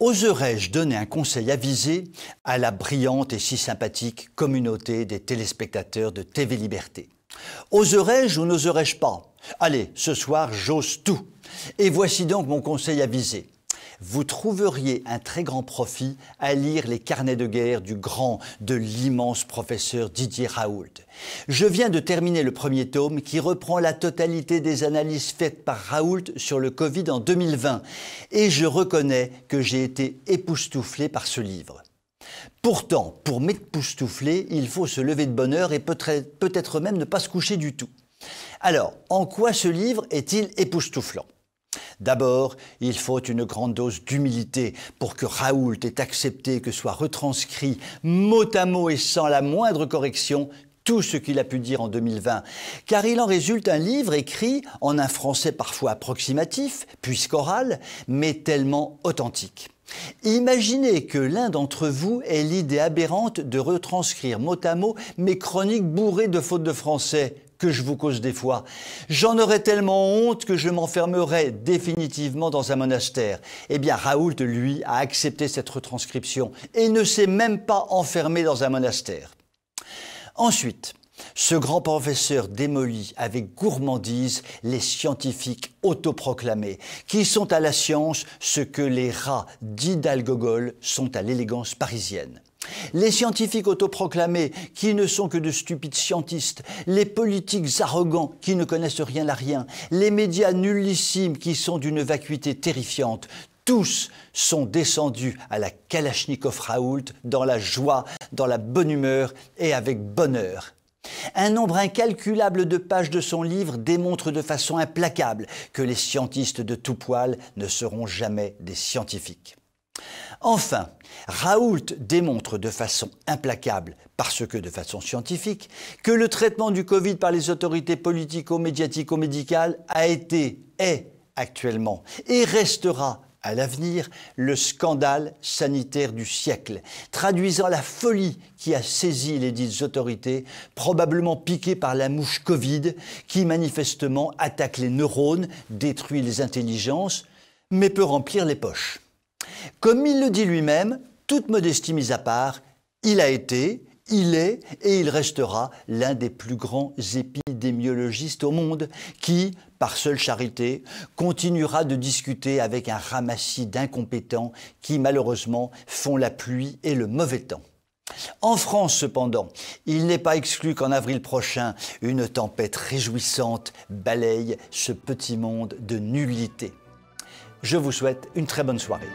Oserais-je donner un conseil avisé à la brillante et si sympathique communauté des téléspectateurs de TV Liberté? Oserais-je ou n'oserais-je pas? Allez, ce soir, j'ose tout. Et voici donc mon conseil avisé. Vous trouveriez un très grand profit à lire les carnets de guerre du grand, de l'immense professeur Didier Raoult. Je viens de terminer le premier tome qui reprend la totalité des analyses faites par Raoult sur le Covid en 2020 et je reconnais que j'ai été époustouflé par ce livre. Pourtant, pour m'époustoufler, il faut se lever de bonne heure et peut-être même ne pas se coucher du tout. Alors, en quoi ce livre est-il époustouflant ? D'abord, il faut une grande dose d'humilité pour que Raoult ait accepté que soit retranscrit mot à mot et sans la moindre correction tout ce qu'il a pu dire en 2020, car il en résulte un livre écrit en un français parfois approximatif, puisqu'oral, mais tellement authentique. Imaginez que l'un d'entre vous ait l'idée aberrante de retranscrire mot à mot mes chroniques bourrées de fautes de français que je vous cause des fois. J'en aurais tellement honte que je m'enfermerais définitivement dans un monastère. Eh bien, Raoult, lui, a accepté cette retranscription et ne s'est même pas enfermé dans un monastère. Ensuite, ce grand professeur démolit avec gourmandise les scientifiques autoproclamés, qui sont à la science ce que les rats d'Hidalgogol sont à l'élégance parisienne. Les scientifiques autoproclamés qui ne sont que de stupides scientistes, les politiques arrogants qui ne connaissent rien à rien, les médias nullissimes qui sont d'une vacuité terrifiante, tous sont descendus à la Kalachnikov Raoult dans la joie, dans la bonne humeur et avec bonheur. Un nombre incalculable de pages de son livre démontre de façon implacable que les scientistes de tout poil ne seront jamais des scientifiques. Enfin, Raoult démontre de façon implacable, parce que de façon scientifique, que le traitement du Covid par les autorités politico-médiatico-médicales a été, est actuellement et restera à l'avenir le scandale sanitaire du siècle, traduisant la folie qui a saisi les dites autorités, probablement piquées par la mouche Covid, qui manifestement attaque les neurones, détruit les intelligences, mais peut remplir les poches. Comme il le dit lui-même, toute modestie mise à part, il a été, il est et il restera l'un des plus grands épidémiologistes au monde qui, par seule charité, continuera de discuter avec un ramassis d'incompétents qui, malheureusement, font la pluie et le mauvais temps. En France, cependant, il n'est pas exclu qu'en avril prochain, une tempête réjouissante balaye ce petit monde de nullité. Je vous souhaite une très bonne soirée.